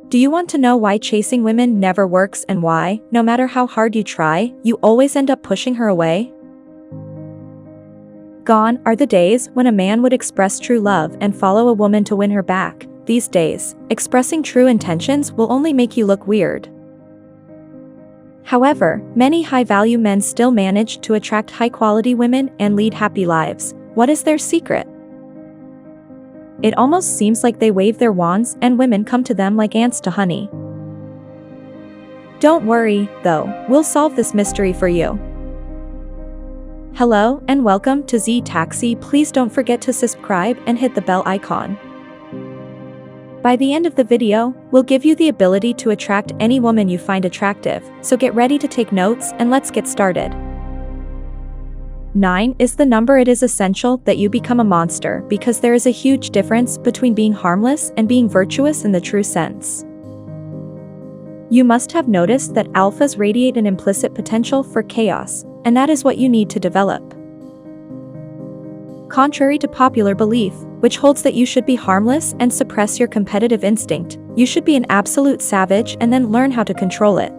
Do you want to know why chasing women never works and why, no matter how hard you try, you always end up pushing her away? Gone are the days when a man would express true love and follow a woman to win her back. These days, expressing true intentions will only make you look weird. However, many high-value men still manage to attract high-quality women and lead happy lives. What is their secret? It almost seems like they wave their wands and women come to them like ants to honey. Don't worry, though, we'll solve this mystery for you. Hello and welcome to Z Taxi. Please don't forget to subscribe and hit the bell icon. By the end of the video, we'll give you the ability to attract any woman you find attractive, so get ready to take notes and let's get started. 9 is the number. It is essential that you become a monster because there is a huge difference between being harmless and being virtuous in the true sense. You must have noticed that alphas radiate an implicit potential for chaos, and that is what you need to develop. Contrary to popular belief, which holds that you should be harmless and suppress your competitive instinct, you should be an absolute savage and then learn how to control it.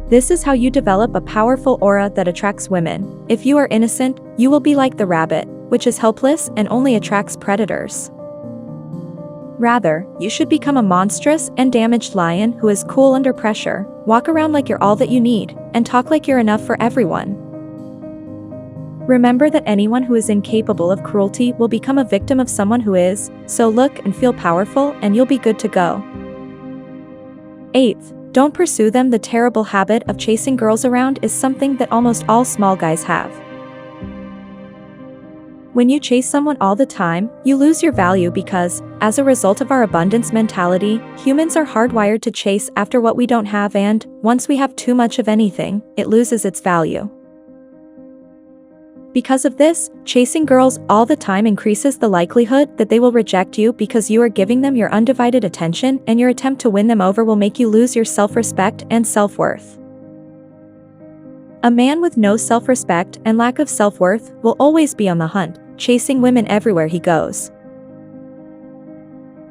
This is how you develop a powerful aura that attracts women. If you are innocent, you will be like the rabbit, which is helpless and only attracts predators. Rather, you should become a monstrous and damaged lion who is cool under pressure, walk around like you're all that you need, and talk like you're enough for everyone. Remember that anyone who is incapable of cruelty will become a victim of someone who is, so look and feel powerful and you'll be good to go. 8th, don't pursue them. The terrible habit of chasing girls around is something that almost all small guys have. When you chase someone all the time, you lose your value because, as a result of our abundance mentality, humans are hardwired to chase after what we don't have, and, once we have too much of anything, it loses its value. Because of this, chasing girls all the time increases the likelihood that they will reject you because you are giving them your undivided attention, and your attempt to win them over will make you lose your self-respect and self-worth. A man with no self-respect and lack of self-worth will always be on the hunt, chasing women everywhere he goes.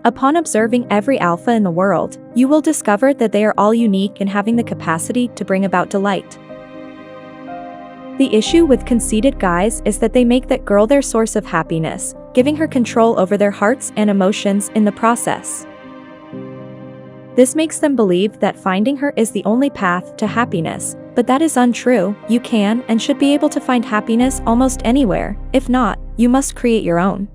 Upon observing every alpha in the world, you will discover that they are all unique in having the capacity to bring about delight. The issue with conceited guys is that they make that girl their source of happiness, giving her control over their hearts and emotions in the process. This makes them believe that finding her is the only path to happiness, but that is untrue. You can and should be able to find happiness almost anywhere. If not, you must create your own.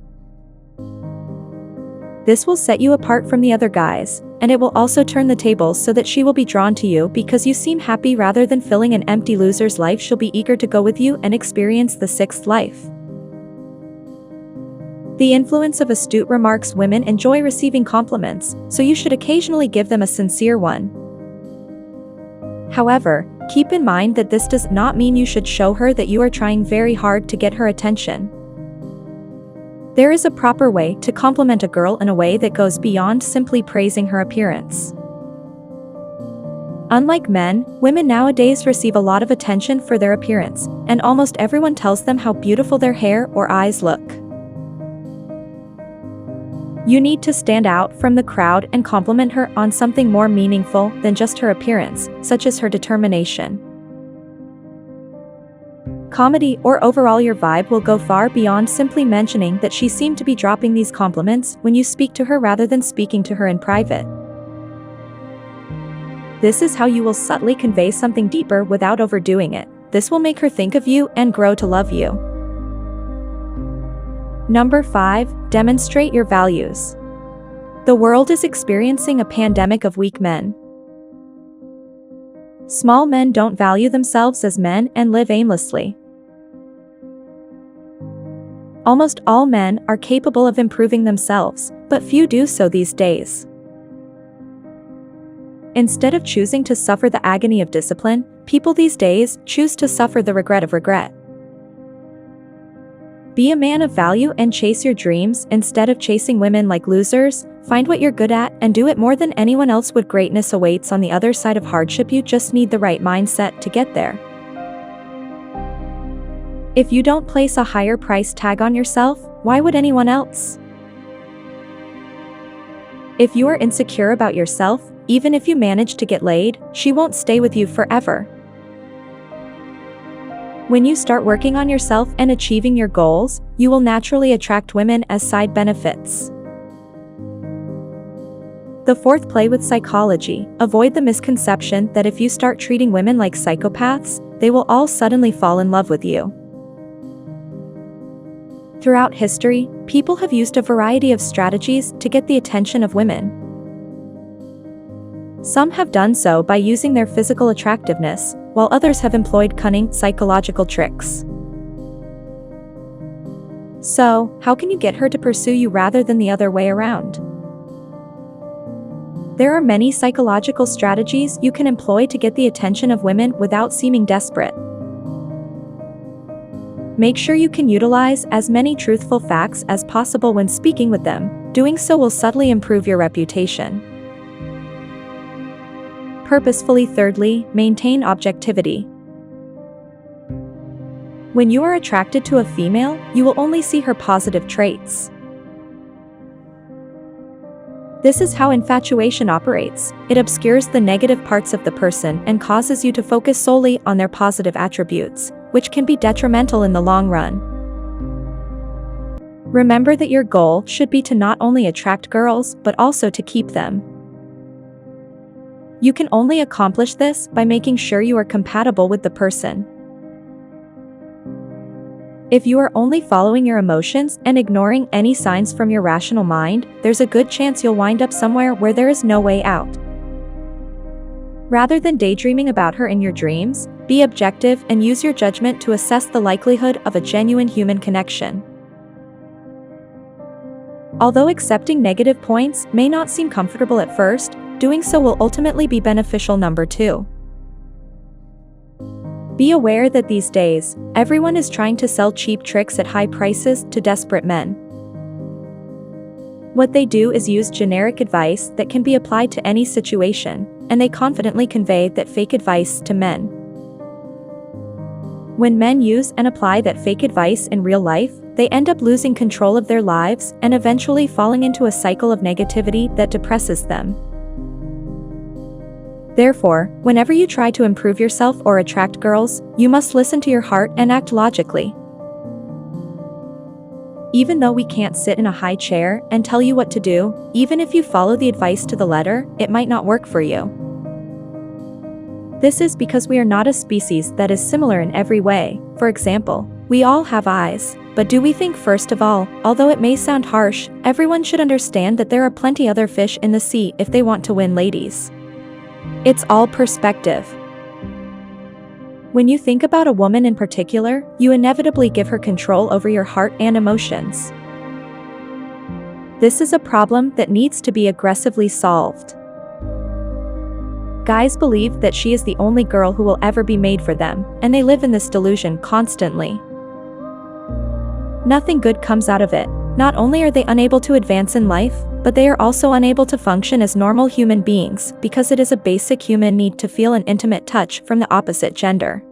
This will set you apart from the other guys, and it will also turn the tables so that she will be drawn to you because you seem happy rather than filling an empty loser's life. She'll be eager to go with you and experience the sixth life. The influence of astute remarks. Women enjoy receiving compliments, so you should occasionally give them a sincere one. However, keep in mind that this does not mean you should show her that you are trying very hard to get her attention. There is a proper way to compliment a girl in a way that goes beyond simply praising her appearance. Unlike men, women nowadays receive a lot of attention for their appearance, and almost everyone tells them how beautiful their hair or eyes look. You need to stand out from the crowd and compliment her on something more meaningful than just her appearance, such as her determination. Comedy or overall your vibe will go far beyond simply mentioning that she seemed to be dropping these compliments when you speak to her rather than speaking to her in private. This is how you will subtly convey something deeper without overdoing it. This will make her think of you and grow to love you. Number 5, demonstrate your values. The world is experiencing a pandemic of weak men. Small men don't value themselves as men and live aimlessly. Almost all men are capable of improving themselves, but few do so these days. Instead of choosing to suffer the agony of discipline, people these days choose to suffer the regret of regret. Be a man of value and chase your dreams instead of chasing women like losers. Find what you're good at and do it more than anyone else would. Greatness awaits on the other side of hardship. You just need the right mindset to get there. If you don't place a higher price tag on yourself, why would anyone else? If you are insecure about yourself, even if you manage to get laid, she won't stay with you forever. When you start working on yourself and achieving your goals, you will naturally attract women as side benefits. The fourth, play with psychology. Avoid the misconception that if you start treating women like psychopaths, they will all suddenly fall in love with you. Throughout history, people have used a variety of strategies to get the attention of women. Some have done so by using their physical attractiveness, while others have employed cunning psychological tricks. So, how can you get her to pursue you rather than the other way around? There are many psychological strategies you can employ to get the attention of women without seeming desperate. Make sure you can utilize as many truthful facts as possible when speaking with them. Doing so will subtly improve your reputation. Purposefully. Thirdly, maintain objectivity. When you are attracted to a female, you will only see her positive traits. This is how infatuation operates. It obscures the negative parts of the person and causes you to focus solely on their positive attributes, which can be detrimental in the long run. Remember that your goal should be to not only attract girls, but also to keep them. You can only accomplish this by making sure you are compatible with the person. If you are only following your emotions and ignoring any signs from your rational mind, there's a good chance you'll wind up somewhere where there is no way out. Rather than daydreaming about her in your dreams, be objective and use your judgment to assess the likelihood of a genuine human connection. Although accepting negative points may not seem comfortable at first, doing so will ultimately be beneficial. Number 2. Be aware that these days, everyone is trying to sell cheap tricks at high prices to desperate men. What they do is use generic advice that can be applied to any situation, and they confidently convey that fake advice to men. When men use and apply that fake advice in real life, they end up losing control of their lives and eventually falling into a cycle of negativity that depresses them. Therefore, whenever you try to improve yourself or attract girls, you must listen to your heart and act logically. Even though we can't sit in a high chair and tell you what to do, even if you follow the advice to the letter, it might not work for you. This is because we are not a species that is similar in every way. For example, we all have eyes. But do we think, first of all, although it may sound harsh, everyone should understand that there are plenty other fish in the sea if they want to win ladies? It's all perspective. When you think about a woman in particular, you inevitably give her control over your heart and emotions. This is a problem that needs to be aggressively solved. Guys believe that she is the only girl who will ever be made for them, and they live in this delusion constantly. Nothing good comes out of it. Not only are they unable to advance in life, but they are also unable to function as normal human beings because it is a basic human need to feel an intimate touch from the opposite gender.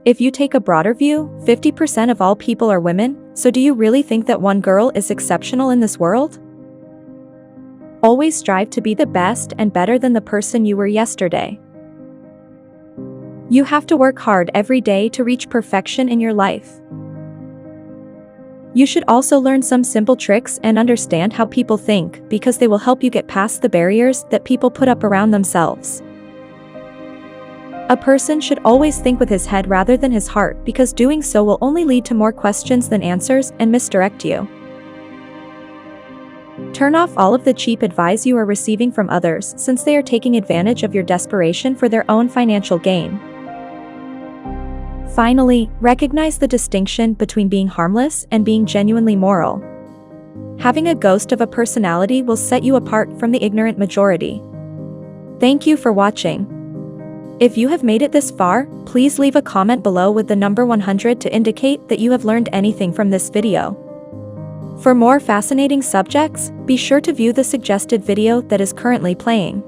If you take a broader view, 50% of all people are women, so do you really think that one girl is exceptional in this world? Always strive to be the best and better than the person you were yesterday. You have to work hard every day to reach perfection in your life. You should also learn some simple tricks and understand how people think, because they will help you get past the barriers that people put up around themselves. A person should always think with his head rather than his heart, because doing so will only lead to more questions than answers and misdirect you. Turn off all of the cheap advice you are receiving from others, since they are taking advantage of your desperation for their own financial gain. Finally, recognize the distinction between being harmless and being genuinely moral. Having a ghost of a personality will set you apart from the ignorant majority. Thank you for watching. If you have made it this far, please leave a comment below with the number 100 to indicate that you have learned anything from this video. For more fascinating subjects, be sure to view the suggested video that is currently playing.